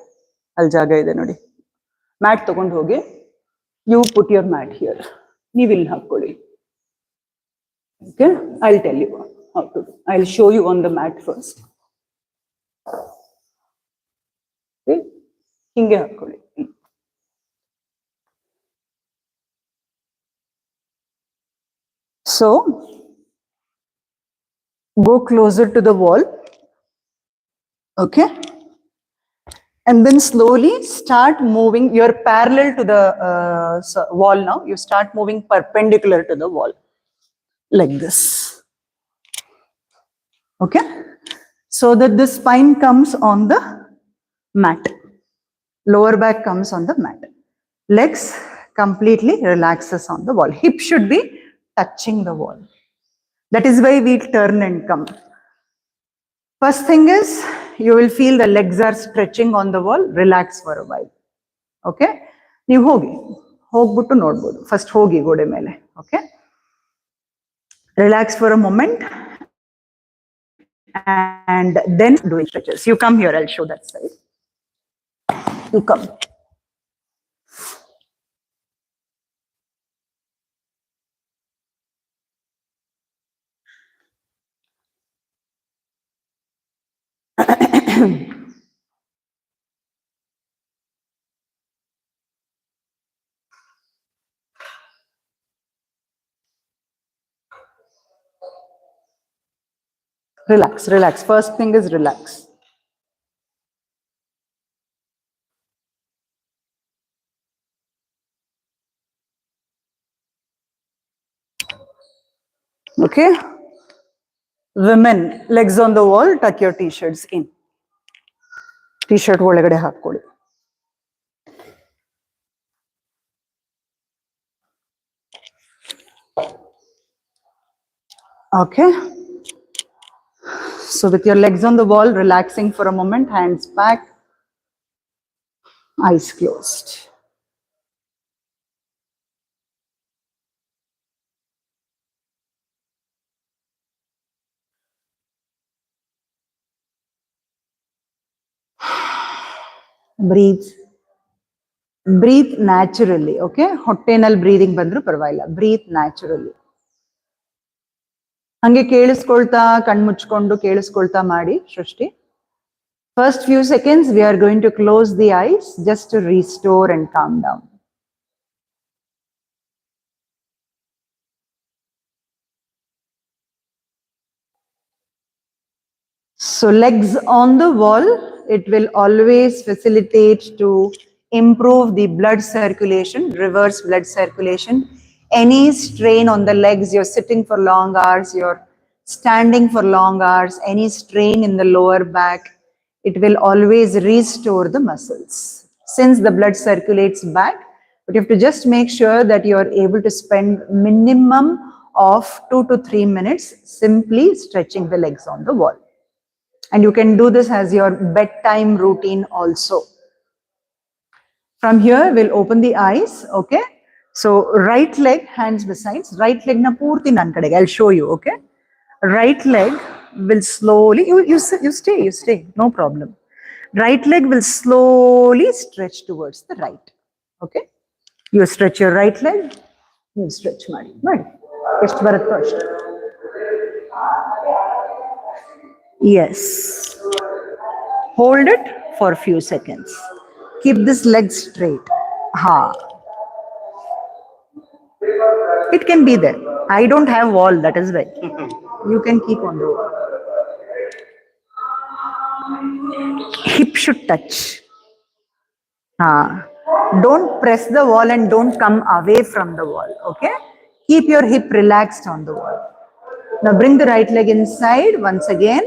Speaker 1: ಅಲ್ಲಿ ಜಾಗ ಇದೆ ನೋಡಿ ಮ್ಯಾಟ್ ತಗೊಂಡು ಹೋಗಿ you put your mat here ನೀವು ಇಲ್ಲಿ ಹಾಕೊಳ್ಳಿ okay I will tell you how to do I will show you on the mat first ಹಿಂಗೆ ಹಾಕೊಳ್ಳಿ so go closer to the wall. Okay, and then slowly start moving. You're parallel to the wall now. You start moving perpendicular to the wall like this. Okay, so that the spine comes on the mat, lower back comes on the mat, legs completely relaxes on the wall, hip should be touching the wall. That is why we turn and come. First thing is, you will feel the legs are stretching on the wall. Relax for a while. Okay? ನೀವು ಹೋಗಿ ಹೋಗ್ಬಿಟ್ಟು ನೋಡ್ಬೋದು first ಹೋಗಿ ಗೋಡೆ ಮೇಲೆ okay relax for a moment and then doing stretches. You come here, I'll show that side. You come. Relax, relax. First thing is relax. Okay? Women, legs on the wall, tuck your t-shirts in. T-shirt ಒಳಗಡೆ ಹಾಕೊಳ್ಳಿ. Okay? So with your legs on the wall, relaxing for a moment, hands back, eyes closed. Breathe. Breathe naturally, okay? ಹೊಟ್ಟೆನಲ್ಲಿ breathing ಬಂದ್ರು ಪರವಾಗಿಲ್ಲ. Breathe naturally. ಹಂಗೆ ಕೇಳಿಸ್ಕೊಳ್ತಾ ಕಣ್ಮುಚ್ಕೊಂಡು ಕೇಳಿಸ್ಕೊಳ್ತಾ ಮಾಡಿ ಸೃಷ್ಟಿ. First few seconds, we are going to close the eyes just to restore and calm down. So legs on the wall, it will always facilitate to improve the blood circulation, reverse blood circulation, Any strain on the legs, you're sitting for long hours, you're standing for long hours, any strain in the lower back, it will always restore the muscles. Since the blood circulates back, but you have to just make sure that you are able to spend minimum of 2 to 3 minutes simply stretching the legs on the wall. And you can do this as your bedtime routine also. From here, we'll open the eyes, okay? So right leg, hands besides, right leg na purti nankadega. I'll show you, okay? Right leg will slowly, you stay, no problem. Right leg will slowly stretch towards the right, okay? You stretch your right leg, you stretch ಮಾಡಿ ಎಷ್ಟು ಬರುತ್ತೋ ಅಷ್ಟು. Yes. Hold it for a few seconds. Keep this leg straight. Ha. It can be there. I don't have wall, that is why. You can keep on the wall. Hip should touch. Don't press the wall and don't come away from the wall, okay? Keep your hip relaxed on the wall. Now bring the right leg inside once again.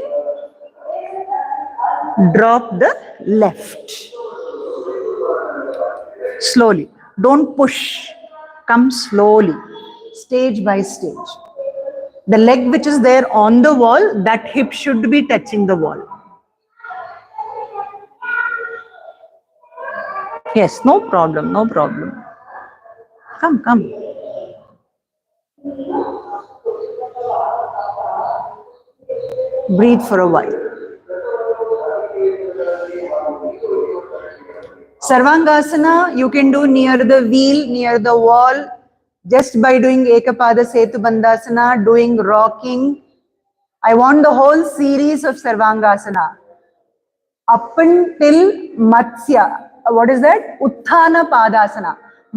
Speaker 1: Drop the left. Slowly. Don't push. Come slowly. Stage by stage. The leg which is there on the wall, that hip should be touching the wall. Yes, no problem, no problem. Come. Breathe for a while. Sarvangasana, you can do near the wheel, near the wall, just by doing Ekapada Setu Bandhasana, doing rocking. I want the whole series of Sarvangasana. Up until Matsya. What is that? Utthana Padasana.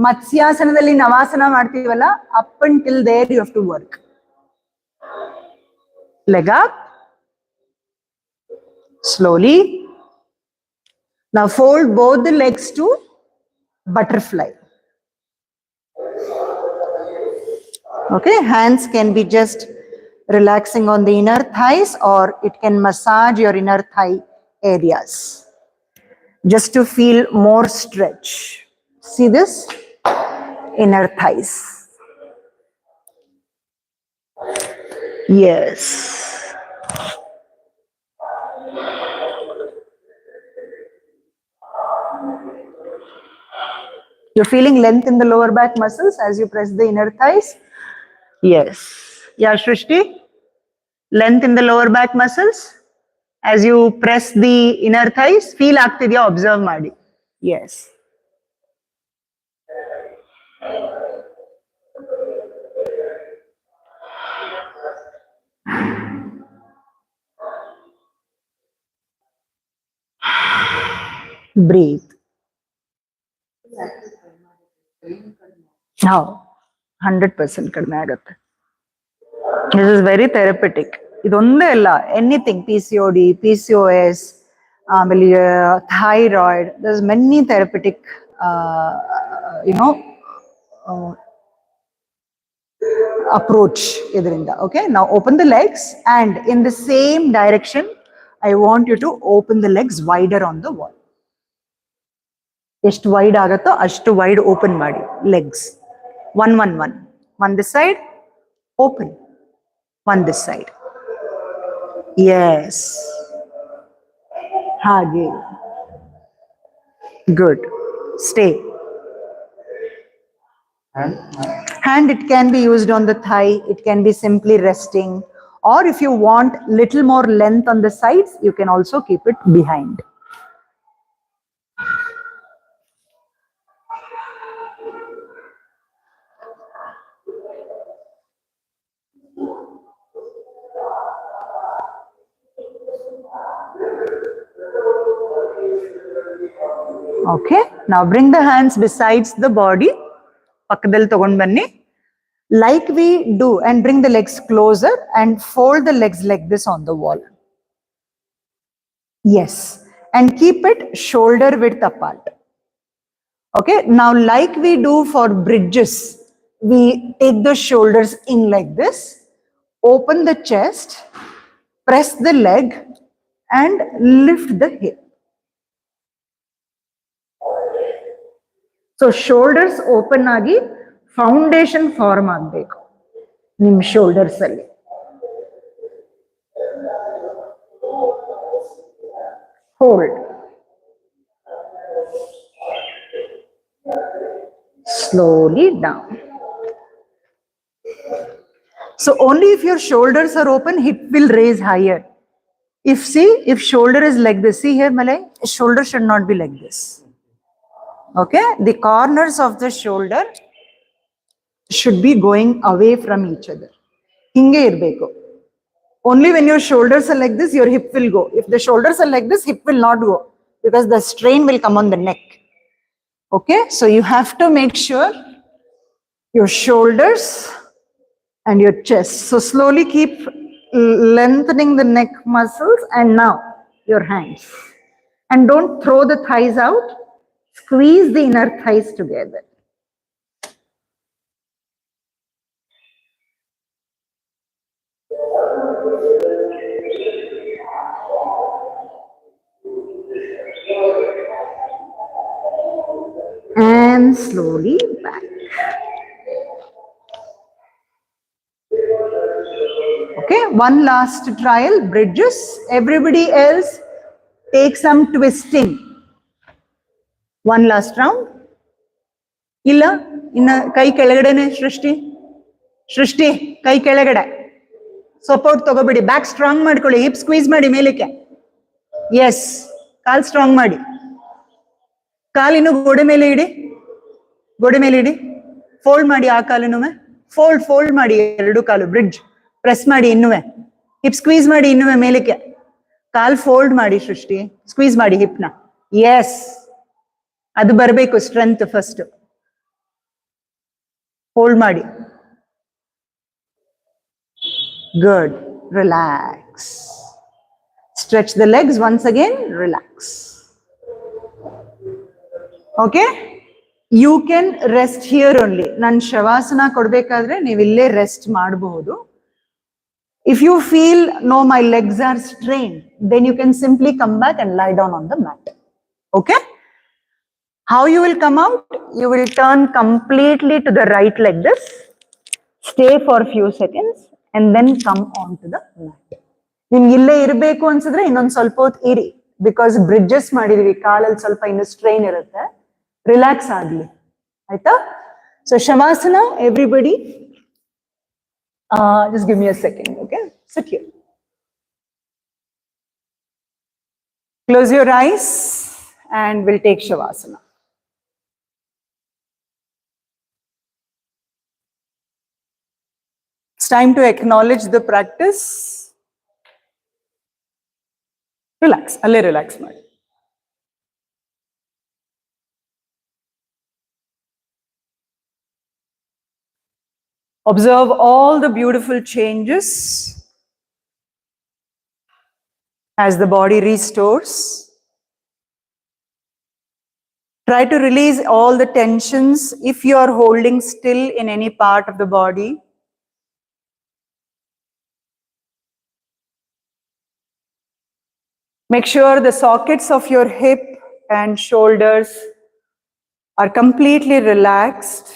Speaker 1: Matsyasanadalli Navasana ಮಾಡ್ತೀವಲ್ಲ, up until there you have to work. Leg up. Slowly. Now fold both the legs to butterfly. Okay, hands can be just relaxing on the inner thighs or it can massage your inner thigh areas just to feel more stretch. See this? Inner thighs. Yes. You're feeling length in the lower back muscles as you press the inner thighs? Yes. Yeah, Shrishti? Length in the lower back muscles? As you press the inner thighs, feel ಆಗ್ತಿದೆಯಾ? Observe ಮಾಡಿ. Yes. Breathe. Now, 100% ಕಡಿಮೆ ಆಗುತ್ತೆ. This is very therapeutic. ಇದೊಂದೇ ಅಲ್ಲ, anything, PCOD, PCOS, thyroid, there's many therapeutic, approach ಇದರಿಂದ. Okay, now open the legs and in the same direction, I want you to open the legs wider on the wall. ಎಷ್ಟು wide ಆಗುತ್ತೋ ಅಷ್ಟು wide open ಮಾಡಿ legs. One this side, open. One this side. Yes. Hage. Good. Stay. Hand, it can be used on the thigh. It can be simply resting. Or if you want little more length on the sides, you can also keep it behind. Okay, now bring the hands besides the body. Pakkadalli ತಗೊಂಡು ಬನ್ನಿ. Like we do, and bring the legs closer and fold the legs like this on the wall. Yes, and keep it shoulder width apart. Okay, now like we do for bridges,
Speaker 2: we take the shoulders in like this, open the chest, press the leg and lift the hip. So shoulders open agi foundation form ಆಗಬೇಕು ನಿಮ್ಮ shoulders ಅಲ್ಲಿ. Hold. Slowly down. So only if your shoulders are open, hip will raise higher. If shoulder is like this, see here Malay, shoulder should not be like this. Okay, the corners of the shoulder should be going away from each other. Hinge irbeko. Only when your shoulders are like this, your hip will go. If the shoulders are like this, hip will not go because the strain will come on the neck. Okay, so you have to make sure your shoulders and your chest. So slowly keep lengthening the neck muscles and now your hands. And don't throw the thighs out. Squeeze the inner thighs together. And slowly back. Okay, one last trial, bridges. Everybody else take some twisting. One last round. ಇಲ್ಲ ಇನ್ನ ಕೈ ಕೆಳಗಡೆನೆ ಸೃಷ್ಟಿ ಕೈ ಕೆಳಗಡೆ support ತಗೋಬಿಡಿ back strong ಮಾಡ್ಕೊಳ್ಳಿ hip squeeze ಮಾಡಿ ಮೇಲಕ್ಕೆ S ಕಾಲ್ strong ಮಾಡಿ ಕಾಲ್ ಇನ್ನು ಗೋಡೆ ಮೇಲೆ ಇಡಿ ಫೋಲ್ಡ್ ಮಾಡಿ ಆ ಕಾಲನ್ನು ಫೋಲ್ಡ್ ಮಾಡಿ ಎರಡು ಕಾಲು ಬ್ರಿಡ್ಜ್ ಪ್ರೆಸ್ ಮಾಡಿ ಇನ್ನುವೆ ಹಿಪ್ ಸ್ಕ್ವೀಸ್ ಮಾಡಿ ಇನ್ನುವೆ ಮೇಲಕ್ಕೆ ಕಾಲ್ ಫೋಲ್ಡ್ ಮಾಡಿ ಸೃಷ್ಟಿ ಸ್ಕ್ವೀಸ್ ಮಾಡಿ ಹಿಪ್ನ ಎಸ್ ಅದು ಬರಬೇಕು ಸ್ಟ್ರೆಂತ್ ಫಸ್ಟ್ ಹೋಲ್ಡ್ ಮಾಡಿ good relax stretch the legs once again relax okay you can rest here only ನಾನು ಶವಾಸನ ಕೊಡ್ಬೇಕಾದ್ರೆ ನೀವು ಇಲ್ಲೇ ರೆಸ್ಟ್ ಮಾಡಬಹುದು if you feel no my legs are strained then you can simply come back and lie down on the mat. Okay, how you will come out, you will turn completely to the right like this, stay for a few seconds and then come on to the mat. ನಿಮ್ಗೆ ಇಲ್ಲೇ ಇರಬೇಕು ಅನ್ಸಿದ್ರೆ ಇನ್ನೊಂದು ಸ್ವಲ್ಪ ಹೊತ್ತು ಇರಿ because bridges ಮಾಡಿದೀವಿ ಕಾಲಲ್ಲಿ ಸ್ವಲ್ಪ ಇನ್ನು ಸ್ಟ್ರೈನ್ ಇರುತ್ತೆ ರಿಲ್ಯಾಕ್ಸ್ ಆಗ್ಲಿ ಆಯ್ತಾ so shavasana everybody just give me a second, okay? Sit here. Close your eyes and we'll take Shavasana. It's time to acknowledge the practice. Relax, alle relax ಮಾಡಿ. Observe all the beautiful changes as the body restores. Try to release all the tensions if you are holding still in any part of the body. Make sure the sockets of your hip and shoulders are completely relaxed.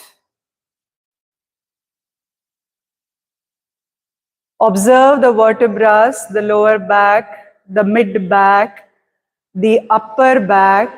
Speaker 2: Observe the vertebrae, the lower back, the mid back, the upper back.